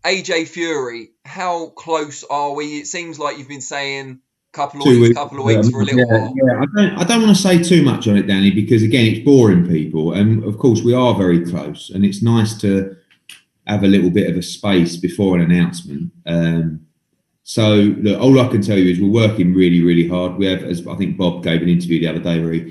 AJ Fury, how close are we? It seems like you've been saying couple of 2 weeks, weeks. couple of weeks for a little while. I don't want to say too much on it, Danny, because again, it's boring people, and of course, we are very close, and it's nice to have a little bit of a space before an announcement. So, look, all I can tell you is we're working really, really hard. We have, as I think Bob gave an interview the other day where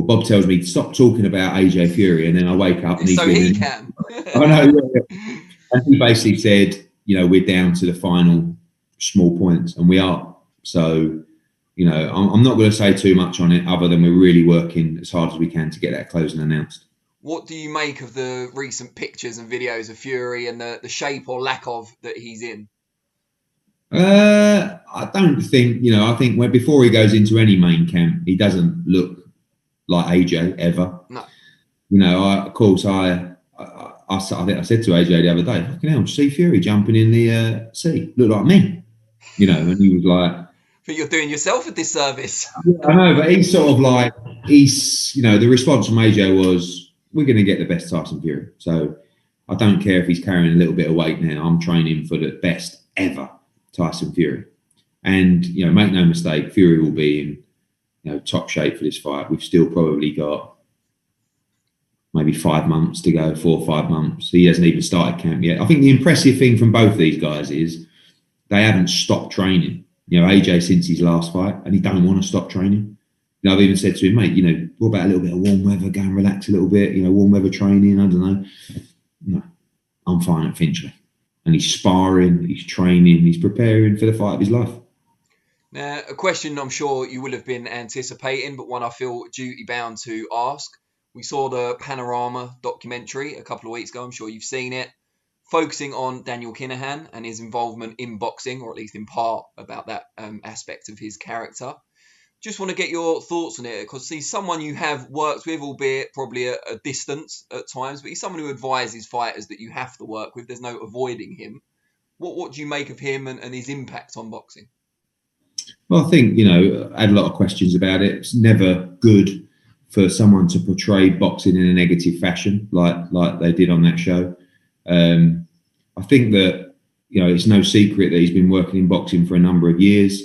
Bob tells me, stop talking about AJ Fury, and then I wake up and he's So he can. I know, yeah. And he basically said, we're down to the final small points, and we are. So, I'm not going to say too much on it other than we're really working as hard as we can to get that closing announced. What do you make of the recent pictures and videos of Fury and the shape or lack of that he's in? I don't think, I think before he goes into any main camp, he doesn't look like AJ ever. No. Of course, I think I said to AJ the other day, fucking hell, see Fury jumping in the sea, look like me, and he was like, but you're doing yourself a disservice. I know, but he's sort of like, the response from AJ was, we're going to get the best Tyson Fury. So I don't care if he's carrying a little bit of weight now. I'm training for the best ever Tyson Fury. And, make no mistake, Fury will be in, top shape for this fight. We've still probably got maybe 5 months to go, 4 or 5 months. He hasn't even started camp yet. I think the impressive thing from both these guys is they haven't stopped training. AJ since his last fight, and he don't want to stop training. I've even said to him, mate, what about a little bit of warm weather, go and relax a little bit, warm weather training, I don't know. No, I'm fine at Finchley. And he's sparring, he's training, he's preparing for the fight of his life. Now, a question I'm sure you will have been anticipating, but one I feel duty bound to ask. We saw the Panorama documentary a couple of weeks ago. I'm sure you've seen it, focusing on Daniel Kinahan and his involvement in boxing, or at least in part about that aspect of his character. Just want to get your thoughts on it, because he's someone you have worked with, albeit probably at a distance at times, but he's someone who advises fighters that you have to work with. There's no avoiding him. What do you make of him and his impact on boxing? Well, I think, I had a lot of questions about it. It's never good for someone to portray boxing in a negative fashion like they did on that show. I think that, it's no secret that he's been working in boxing for a number of years,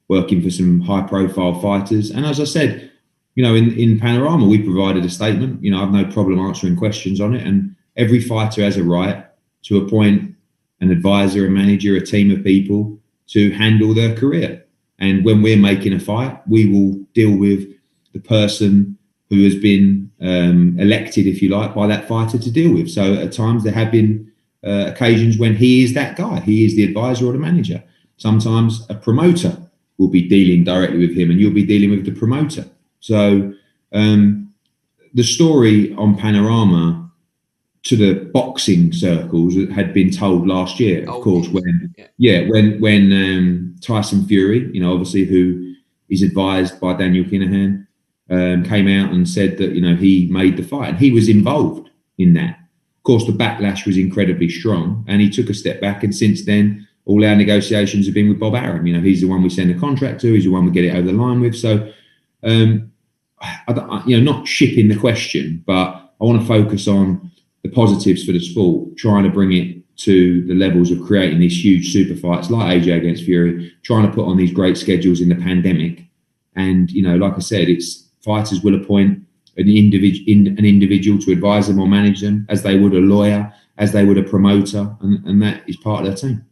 working for some high-profile fighters. And as I said, in Panorama, we provided a statement. I have no problem answering questions on it. And every fighter has a right to appoint an advisor, a manager, a team of people to handle their career. And when we're making a fight, we will deal with the person who has been elected, if you like, by that fighter to deal with. So at times there have been occasions when he is that guy. He is the advisor or the manager. Sometimes a promoter will be dealing directly with him and you'll be dealing with the promoter. So the story on Panorama to the boxing circles had been told last year, of course, when Tyson Fury, obviously who is advised by Daniel Kinahan, came out and said that, he made the fight and he was involved in that. Of course, the backlash was incredibly strong and he took a step back. And since then, all our negotiations have been with Bob Arum. He's the one we send the contract to. He's the one we get it over the line with. So, not shipping the question, but I want to focus on the positives for the sport, trying to bring it to the levels of creating these huge super fights like AJ against Fury, trying to put on these great schedules in the pandemic. And, like I said, it's fighters will appoint an individual to advise them or manage them as they would a lawyer, as they would a promoter, and that is part of their team.